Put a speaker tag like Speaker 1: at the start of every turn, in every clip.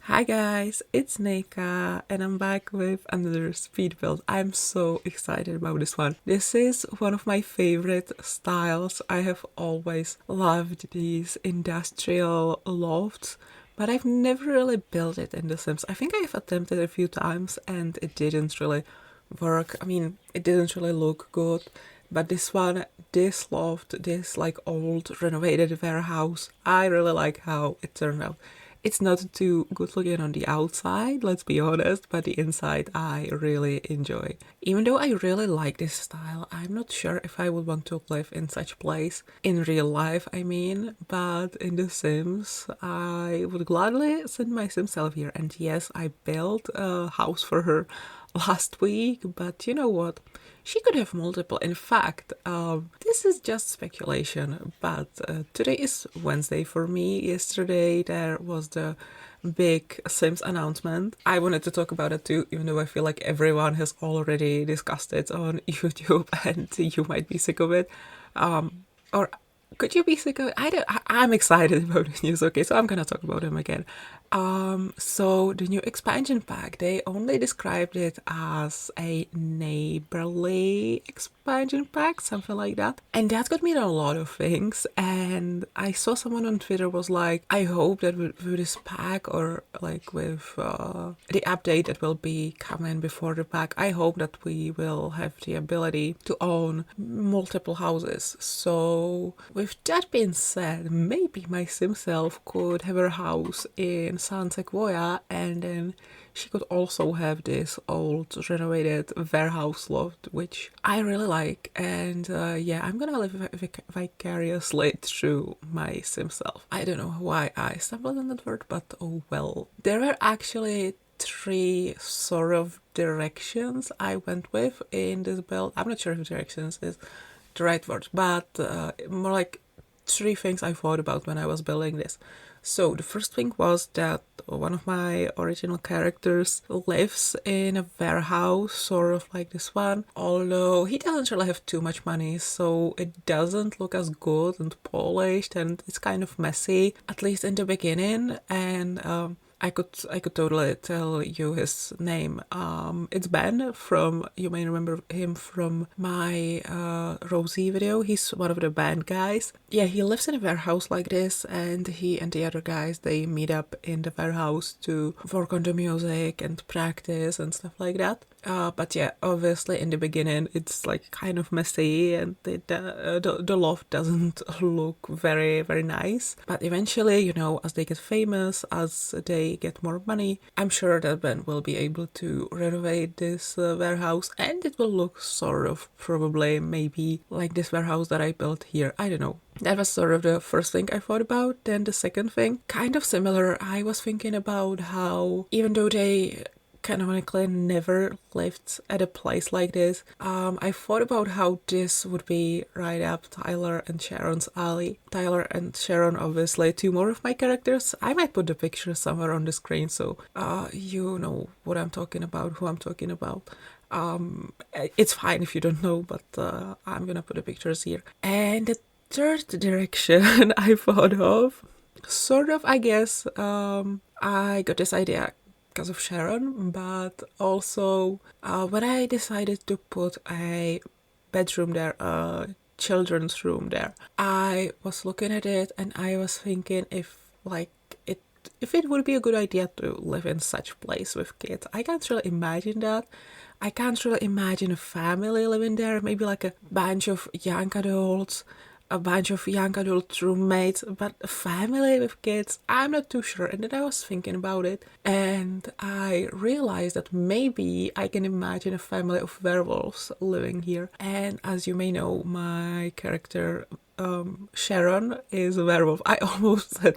Speaker 1: Hi guys, it's Nika and I'm back with another speed build. I'm so excited about this one. This is one of my favorite styles. I have always loved these industrial lofts, but I've never really built it in The Sims. I think I've attempted a few times and it didn't really work. I mean, it didn't really look good. But this one, this loft, this like old renovated warehouse, I really like how it turned out. It's not too good looking on the outside, let's be honest, but the inside I really enjoy. Even though I really like this style, I'm not sure if I would want to live in such place in real life, I mean, but in The Sims, I would gladly send my Sim self here. And yes, I built a house for her last week, but you know what? She could have multiple. In fact, this is just speculation, but today is Wednesday for me. Yesterday there was the big Sims announcement. I wanted to talk about it too, even though I feel like everyone has already discussed it on YouTube and you might be sick of it. Or could you be sick of it? I'm excited about the news. Okay, so I'm gonna talk about them again. So the new expansion pack, they only described it as a neighborly expansion pack, something like that. And that got me to a lot of things. And I saw someone on Twitter was like, I hope that with this pack or like with the update that will be coming before the pack, I hope that we will have the ability to own multiple houses. So with that being said, maybe my sim self could have her house in San Sequoia and then she could also have this old renovated warehouse loft, which I really like. And yeah, I'm gonna live vicariously through my sim self. I don't know why I stumbled on that word, but oh well. There were actually three sort of directions I went with in this build. I'm not sure if directions is the right word, but more like three things I thought about when I was building this. So the first thing was that one of my original characters lives in a warehouse, sort of like this one, although he doesn't really have too much money, so it doesn't look as good and polished and it's kind of messy, at least in the beginning. And I could totally tell you his name. It's Ben from, you may remember him from my Rosie video. He's one of the band guys. Yeah, he lives in a warehouse like this, and he and the other guys, they meet up in the warehouse to work on the music and practice and stuff like that. But yeah, obviously in the beginning it's like kind of messy and the loft doesn't look very, very nice. But eventually, you know, as they get famous, as they get more money, I'm sure that Ben will be able to renovate this warehouse and it will look sort of probably maybe like this warehouse that I built here. I don't know. That was sort of the first thing I thought about. Then the second thing, kind of similar, I was thinking about how even though they canonically never lived at a place like this, I thought about how this would be right up Tyler and Sharon's alley. Tyler and Sharon, obviously, two more of my characters. I might put the picture somewhere on the screen so you know what I'm talking about, who I'm talking about. It's fine if you don't know, but I'm gonna put the pictures here. And the third direction I thought of, sort of, I guess, I got this idea because of Sharon, but also when I decided to put a bedroom there, a children's room there, I was looking at it and I was thinking if it would be a good idea to live in such place with kids. I can't really imagine that. I can't really imagine a family living there, maybe like a bunch of young adults, a bunch of young adult roommates, but a family with kids, I'm not too sure. And then I was thinking about it and I realized that maybe I can imagine a family of werewolves living here. And as you may know, my character Sharon is a werewolf. I almost said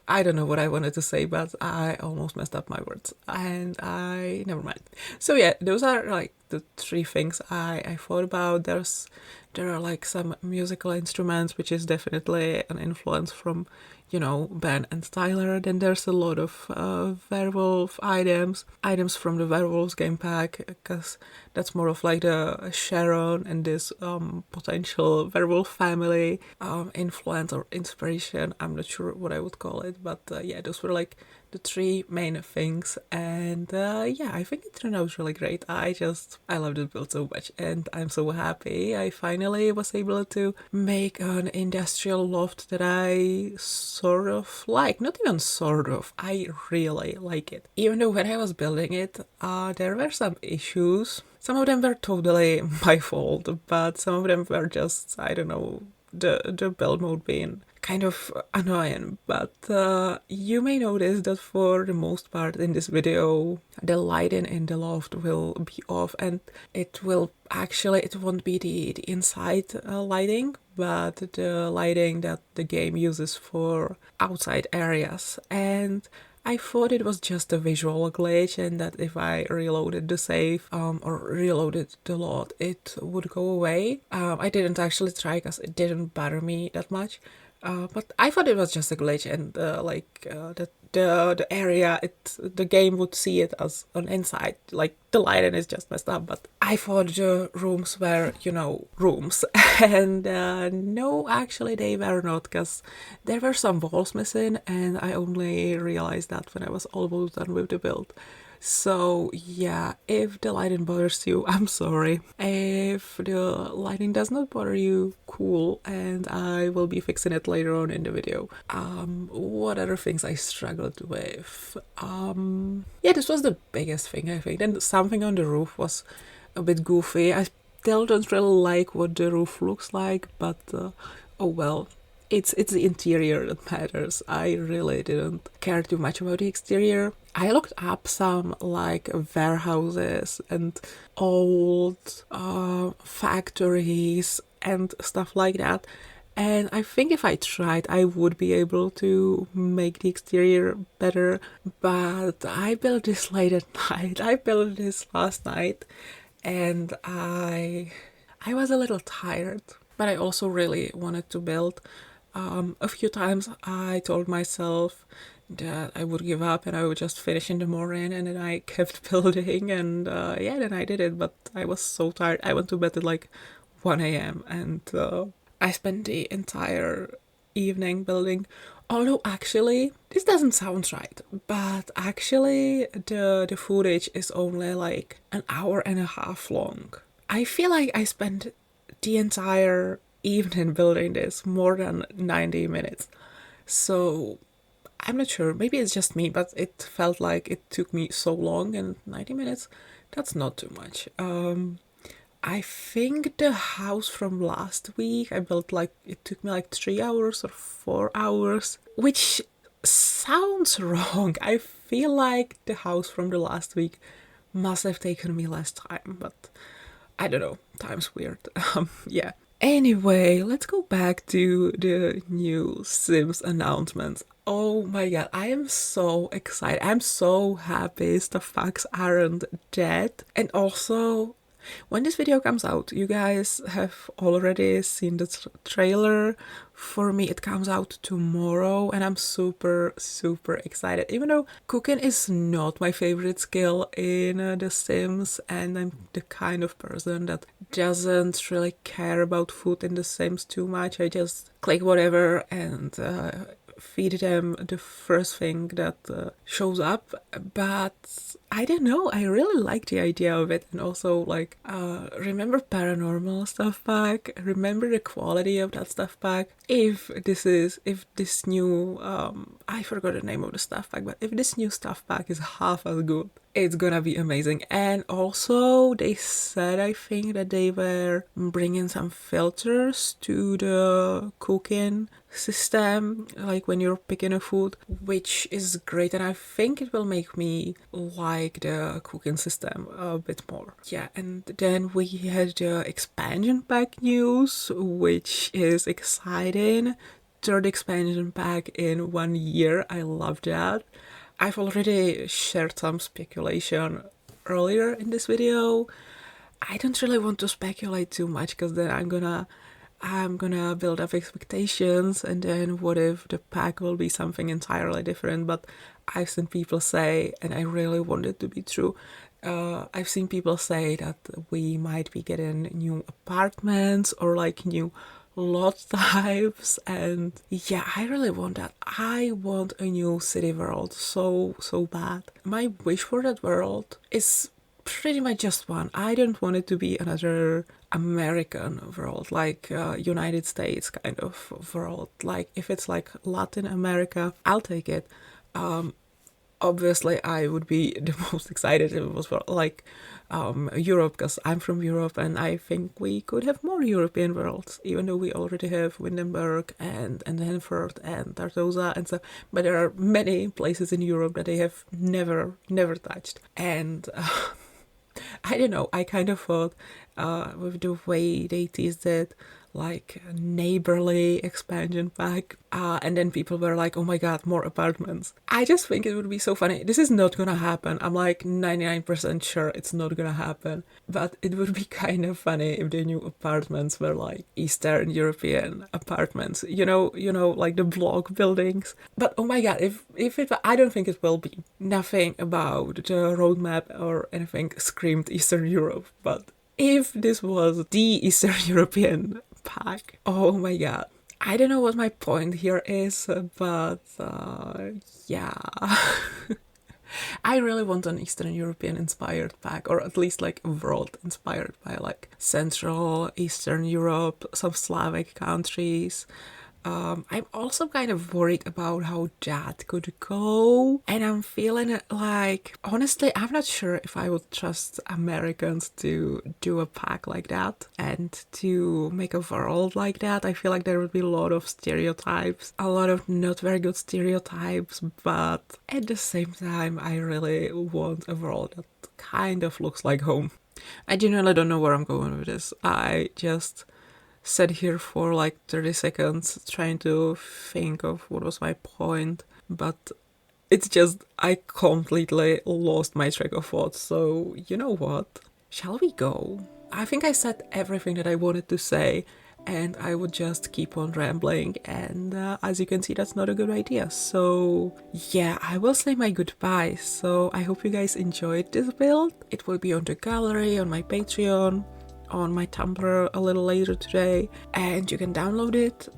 Speaker 1: I don't know what I wanted to say, but I almost messed up my words and I never mind. So yeah, those are like the three things I thought about. There are like some musical instruments, which is definitely an influence from, you know, Ben and Tyler. Then there's a lot of werewolf items from the werewolves game pack, because that's more of like the Sharon and this potential werewolf family influence or inspiration. I'm not sure what I would call it, but yeah, those were like the three main things. And yeah, I think it turned out really great. I love this build so much, and I'm so happy I finally was able to make an industrial loft that I sort of like. Not even sort of, I really like it. Even though when I was building it, there were some issues. Some of them were totally my fault, but some of them were just, I don't know, the build mode being kind of annoying. But you may notice that for the most part in this video, the lighting in the loft will be off, and it won't be the inside lighting, but the lighting that the game uses for outside areas. And I thought it was just a visual glitch, and that if I reloaded the save or reloaded the lot, it would go away. I didn't actually try because it didn't bother me that much. But I thought it was just a glitch, and the area, the game would see it as an inside, like the lighting is just messed up. But I thought the rooms were, you know, rooms, and no, actually they were not, because there were some walls missing, and I only realized that when I was almost done with the build. So yeah, if the lighting bothers you, I'm sorry. If the lighting does not bother you, cool, and I will be fixing it later on in the video. What other things I struggled with? Yeah, this was the biggest thing, I think. Then something on the roof was a bit goofy. I still don't really like what the roof looks like, but oh well. It's the interior that matters. I really didn't care too much about the exterior. I looked up some like warehouses and old factories and stuff like that. And I think if I tried, I would be able to make the exterior better. But I built this late at night. I built this last night, and I was a little tired. But I also really wanted to build. A few times I told myself that I would give up and I would just finish in the morning, and then I kept building, and yeah, then I did it. But I was so tired. I went to bed at like 1 a.m. and I spent the entire evening building. Although actually, this doesn't sound right, but actually the footage is only like an hour and a half long. I feel like I spent the entire evening building this, more than 90 minutes. So I'm not sure, maybe it's just me, but it felt like it took me so long, and 90 minutes, that's not too much. I think the house from last week I built like, it took me like 3 hours or 4 hours, which sounds wrong. I feel like the house from the last week must have taken me less time, but I don't know, time's weird. Yeah. Anyway, let's go back to the new Sims announcements. Oh my god, I am so excited. I'm so happy stuff packs aren't dead. And also, when this video comes out, you guys have already seen the trailer. For me, it comes out tomorrow, and I'm super, super excited. Even though cooking is not my favorite skill in The Sims, and I'm the kind of person that doesn't really care about food in The Sims too much. I just click whatever and feed them the first thing that shows up. But I don't know, I really like the idea of it. And also, like, remember paranormal stuff pack? Remember the quality of that stuff pack? If this new I forgot the name of the stuff pack, but if this new stuff pack is half as good, it's gonna be amazing. And also, they said, I think, that they were bringing some filters to the cooking system, like when you're picking a food, which is great, and I think it will make me like the cooking system a bit more. Yeah, and then we had the expansion pack news, which is exciting. Third expansion pack in 1 year. I love that. I've already shared some speculation earlier in this video, I don't really want to speculate too much, because then I'm gonna build up expectations, and then what if the pack will be something entirely different? But I've seen people say, and I really want it to be true, I've seen people say that we might be getting new apartments or like new lot types, and yeah, I really want that. I want a new city world so bad. My wish for that world is pretty much just one. I don't want it to be another American world, like United States kind of world. Like if it's like Latin America, I'll take it. Obviously I would be the most excited if it was for like Europe, because I'm from Europe, and I think we could have more European worlds, even though we already have Windenburg and Hanford and Tartosa and stuff. But there are many places in Europe that they have never touched. And I don't know, I kind of thought with the way they teased it, like a neighborly expansion pack, and then people were like, oh my god, more apartments. I just think it would be so funny. This is not gonna happen. I'm like 99% sure it's not gonna happen, but it would be kind of funny if the new apartments were like Eastern European apartments, you know, like the block buildings. But oh my god, if it, I don't think it will be. Nothing about the roadmap or anything screamed Eastern Europe, but if this was the Eastern European pack, oh my god. I don't know what my point here is, but yeah. I really want an Eastern European inspired pack, or at least like a world inspired by like Central, Eastern Europe, some Slavic countries. I'm also kind of worried about how that could go, and I'm feeling like, honestly, I'm not sure if I would trust Americans to do a pack like that and to make a world like that. I feel like there would be a lot of stereotypes, a lot of not very good stereotypes, but at the same time, I really want a world that kind of looks like home. I genuinely don't know where I'm going with this. I just sat here for like 30 seconds trying to think of what was my point, but it's just, I completely lost my track of thought. So you know what? Shall we go? I think I said everything that I wanted to say, and I would just keep on rambling, and as you can see, that's not a good idea. So yeah, I will say my goodbyes. So I hope you guys enjoyed this build. It will be on the gallery, on my Patreon, on my Tumblr a little later today, and you can download it.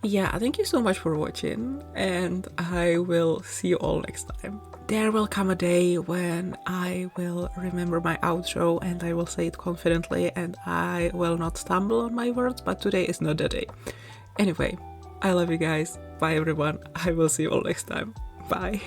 Speaker 1: Yeah, thank you so much for watching, and I will see you all next time. There will come a day when I will remember my outro and I will say it confidently and I will not stumble on my words, but today is not the day. Anyway, I love you guys. Bye everyone. I will see you all next time. Bye.